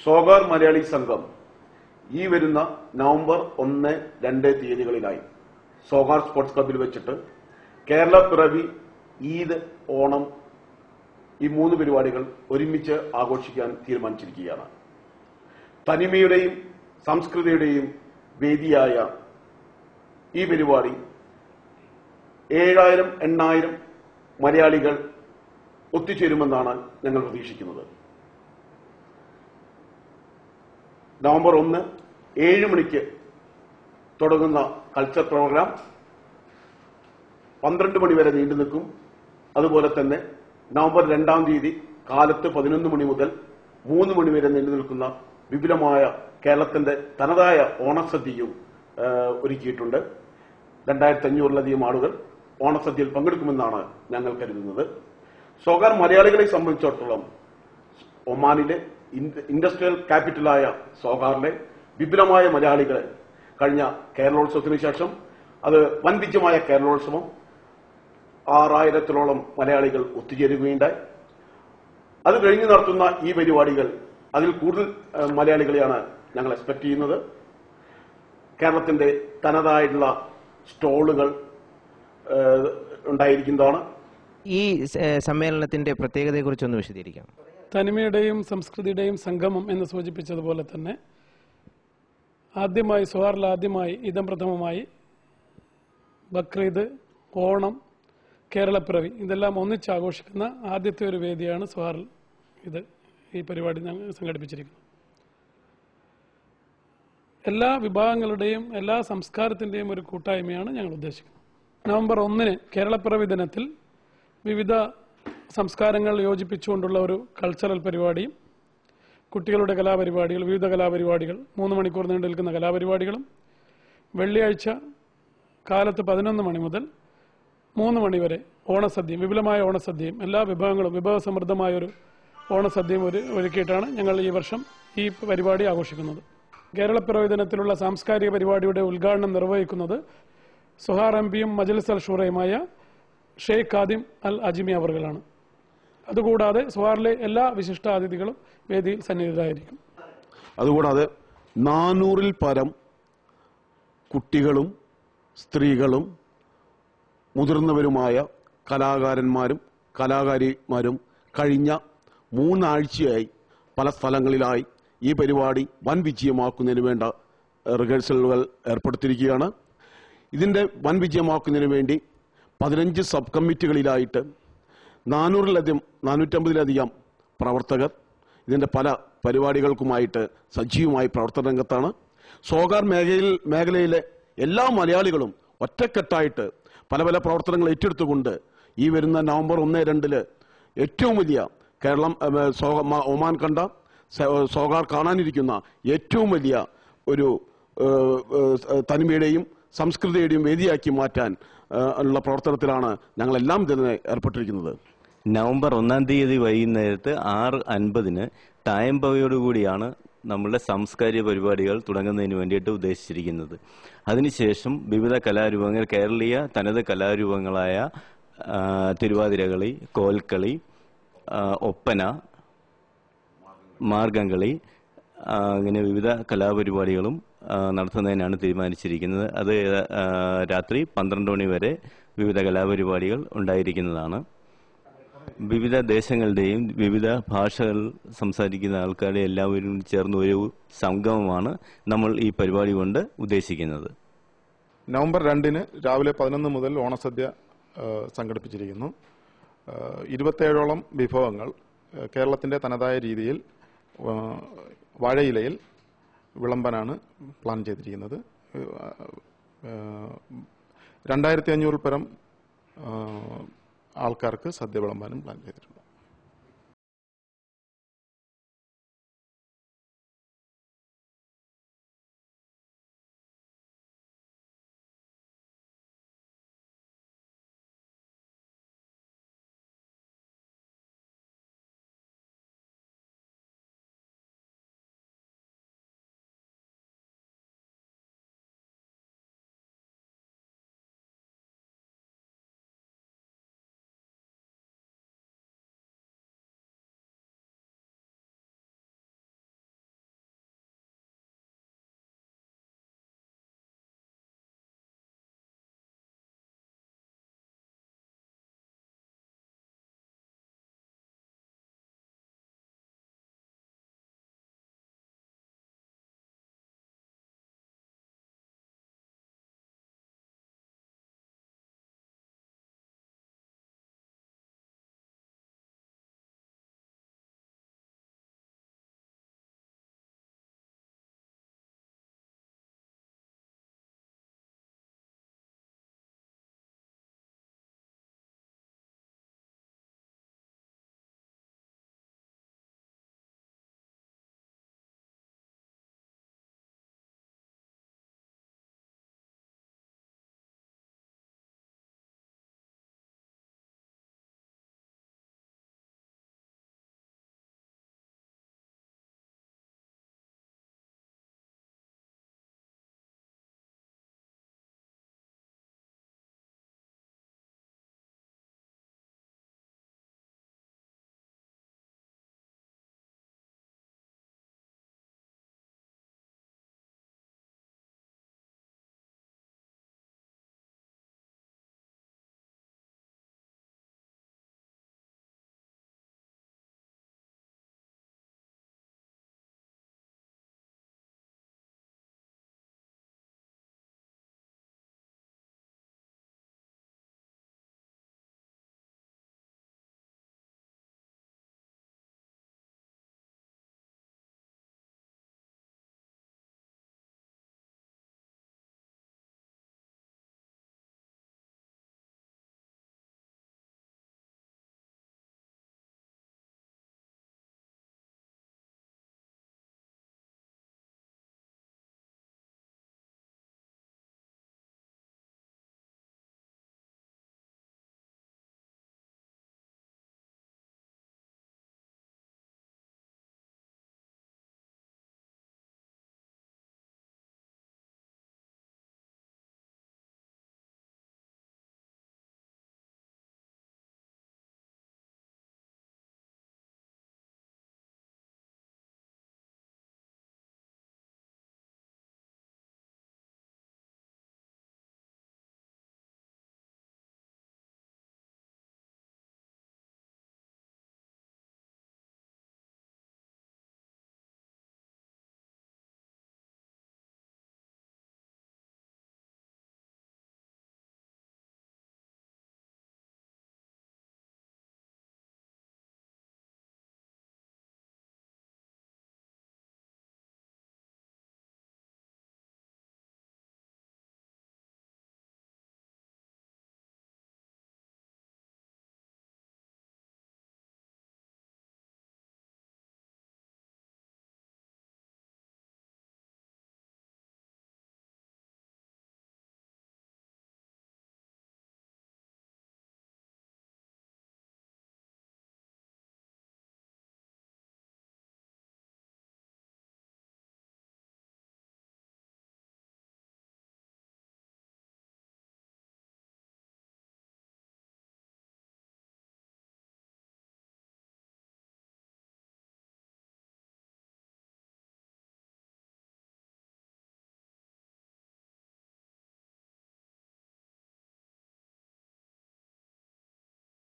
സോഗാർ മലയാളി സംഘം ഈ വരുന്ന നവംബർ 1, 2 തീയതികളിലായി സോഗാർ സ്പോർട്സ് ക്ലബിൽ വെച്ചിട്ട് കേരള പിറവി, ഈദ്, ഓണം ഈ 3 പരിപാടികൾ ഒരുമിച്ച് ആഘോഷിക്കാൻ തീരുമാനിച്ചിരിക്കുകയാണ്. തനിമയുടെയും സംസ്കൃതിയുടെയും വേദിയായ ഈ പരിപാടി 7000, 8000 മലയാളികൾ ഒത്തുചേരുമെന്നാണ് ഞങ്ങൾ പ്രതീക്ഷിക്കുന്നത്. നവംബർ 1, 7 മണിക്ക് തുടങ്ങുന്ന കൾച്ചർ പ്രോഗ്രാം 12 മണി വരെ നീണ്ടു നിൽക്കും. അതുപോലെ തന്നെ നവംബർ 2-ാം തീയതി കാലത്ത് 11 മണി മുതൽ 3 മണി വരെ നീണ്ടു നിൽക്കുന്ന വിപുലമായ കേരളത്തിന്റെ തനതായ ഓണസദ്യയും ഒരുക്കിയിട്ടുണ്ട്. 2500-ലധികം ആളുകൾ ഓണസദ്യയിൽ പങ്കെടുക്കുമെന്നാണ് ഞങ്ങൾ കരുതുന്നത്. സോഗാർ മലയാളികളെ സംബന്ധിച്ചിടത്തോളം ഒമാനിലെ ഇൻഡസ്ട്രിയൽ ക്യാപിറ്റലായ സോഗാറിലെ വിപുലമായ മലയാളികളെ കഴിഞ്ഞ കേരളോത്സവത്തിന് ശേഷം അത് വൻവിജയമായ കേരളോത്സവം 6000-ത്തോളം മലയാളികൾ ഒത്തുചേരുകയുണ്ടായി. അത് കഴിഞ്ഞ് നടത്തുന്ന ഈ പരിപാടികൾ അതിൽ കൂടുതൽ മലയാളികളെയാണ് ഞങ്ങൾ എക്സ്പെക്ട് ചെയ്യുന്നത്. കേരളത്തിന്റെ തനതായിട്ടുള്ള സ്റ്റോളുകൾ ഉണ്ടായിരിക്കുന്നതാണ്. ഈ സമ്മേളനത്തിന്റെ പ്രത്യേകതയെക്കുറിച്ചൊന്ന് വിശദീകരിക്കാം. തനിമയുടെയും സംസ്കൃതിയുടെയും സംഗമം എന്ന് സൂചിപ്പിച്ചതുപോലെ തന്നെ ആദ്യമായി ഇദം പ്രഥമമായി ബക്രീദ്, ഓണം, കേരളപ്പിറവി ഇതെല്ലാം ഒന്നിച്ചാഘോഷിക്കുന്ന ആദ്യത്തെ ഒരു വേദിയാണ് സോഹാറിൽ ഈ പരിപാടി സംഘടിപ്പിച്ചിരിക്കുന്നത്. എല്ലാ വിഭാഗങ്ങളുടെയും എല്ലാ സംസ്കാരത്തിന്റെയും ഒരു കൂട്ടായ്മയാണ് ഞങ്ങൾ ഉദ്ദേശിക്കുന്നത്. നവംബർ 1 കേരളപ്പിറവി ദിനത്തിൽ വിവിധ സംസ്കാരങ്ങൾ യോജിപ്പിച്ചുകൊണ്ടുള്ള ഒരു കൾച്ചറൽ പരിപാടിയും കുട്ടികളുടെ കലാപരിപാടികൾ, വിവിധ കലാപരിപാടികൾ, 3 മണിക്കൂർ നീണ്ടു നിൽക്കുന്ന കലാപരിപാടികളും, വെള്ളിയാഴ്ച കാലത്ത് 11 മണി മുതൽ 3 മണി വരെ ഓണസദ്യയും, വിപുലമായ ഓണസദ്യയും, എല്ലാ വിഭവങ്ങളും വിഭവസമൃദ്ധമായൊരു ഓണസദ്യയും ഒരുക്കിയിട്ടാണ് ഞങ്ങൾ ഈ വർഷം ഈ പരിപാടി ആഘോഷിക്കുന്നത്. കേരളപ്പിറവി ദിനത്തിലുള്ള സാംസ്കാരിക പരിപാടിയുടെ ഉദ്ഘാടനം നിർവഹിക്കുന്നത് സോഹാർ എംപിയും മജ്ലിസ് അൽ ഷൂറയുമായ ഷെയ്ഖ് ഖാദിം അൽ അജ്മി അവർകളാണ്. അതുകൂടാതെ സോഹാറിലെ എല്ലാ വിശിഷ്ടാതിഥികളും വേദിയിൽ സന്നിഹിതരായിരിക്കും. അതുകൂടാതെ 400-ൽ പരം കുട്ടികളും സ്ത്രീകളും മുതിർന്നവരുമായ കലാകാരന്മാരും കലാകാരിമാരും കഴിഞ്ഞ 3 ആഴ്ചയായി പല സ്ഥലങ്ങളിലായി ഈ പരിപാടി വൻ വിജയമാക്കുന്നതിന് വേണ്ട റിഹേഴ്സലുകൾ ഏർപ്പെടുത്തിയിരിക്കുകയാണ്. ഇതിന്റെ വൻ വിജയമാക്കുന്നതിന് വേണ്ടി 15 സബ് കമ്മിറ്റികളിലായിട്ട് 450-ലധികം പ്രവർത്തകർ ഇതിന്റെ പല പരിപാടികൾക്കുമായിട്ട് സജീവമായി പ്രവർത്തന രംഗത്താണ്. സോഗാർ മേഖലയിലെ എല്ലാ മലയാളികളും ഒറ്റക്കെട്ടായിട്ട് പല പല പ്രവർത്തനങ്ങൾ ഏറ്റെടുത്തുകൊണ്ട് ഈ വരുന്ന നവംബർ 1, 2 ഏറ്റവും വലിയ കേരളം ഒമാൻ കണ്ട സോഗാർ കാണാനിരിക്കുന്ന ഏറ്റവും വലിയ ഒരു തനിമയുടെയും സംസ്കൃതിയുടെയും വേദിയാക്കി മാറ്റാൻ ഉള്ള പ്രവർത്തനത്തിലാണ് ഞങ്ങളെല്ലാം തന്നെ ഏർപ്പെട്ടിരിക്കുന്നത്. നവംബർ 1-ാം തീയതി വൈകുന്നേരത്ത് 6:50 ടായംപവയോടുകൂടിയാണ് നമ്മളുടെ സാംസ്കാരിക പരിപാടികൾ തുടങ്ങുന്നതിന് വേണ്ടിയിട്ട് ഉദ്ദേശിച്ചിരിക്കുന്നത്. അതിനുശേഷം വിവിധ കലാരൂപങ്ങൾ, കേരളീയ തനത് കലാരൂപങ്ങളായ തിരുവാതിരകളി, കോൽക്കളി, ഒപ്പന, മാർഗംകളി, അങ്ങനെ വിവിധ കലാപരിപാടികളും നടത്തുന്നതിനാണ് തീരുമാനിച്ചിരിക്കുന്നത്. അത് രാത്രി 12 മണി വരെ വിവിധ കലാപരിപാടികൾ ഉണ്ടായിരിക്കുന്നതാണ്. വിവിധ ദേശങ്ങളുടെയും വിവിധ ഭാഷകൾ സംസാരിക്കുന്ന ആൾക്കാരെ എല്ലാവരും ചേർന്ന് ഒരു സംഗമമാണ് നമ്മൾ ഈ പരിപാടി കൊണ്ട് ഉദ്ദേശിക്കുന്നത്. നവംബർ 2 രാവിലെ 11 മുതൽ ഓണസദ്യ സംഘടിപ്പിച്ചിരിക്കുന്നു. 27ഓളം വിഭവങ്ങൾ കേരളത്തിന്റെ തനതായ രീതിയിൽ വാഴയിലയിൽ വിളമ്പാനാണ് പ്ലാൻ ചെയ്തിരിക്കുന്നത്. 2500-ൽ പരം ആൾക്കാർക്ക് സദ്യ വിളമ്പാനും പ്ലാൻ ചെയ്തിട്ടുണ്ട്.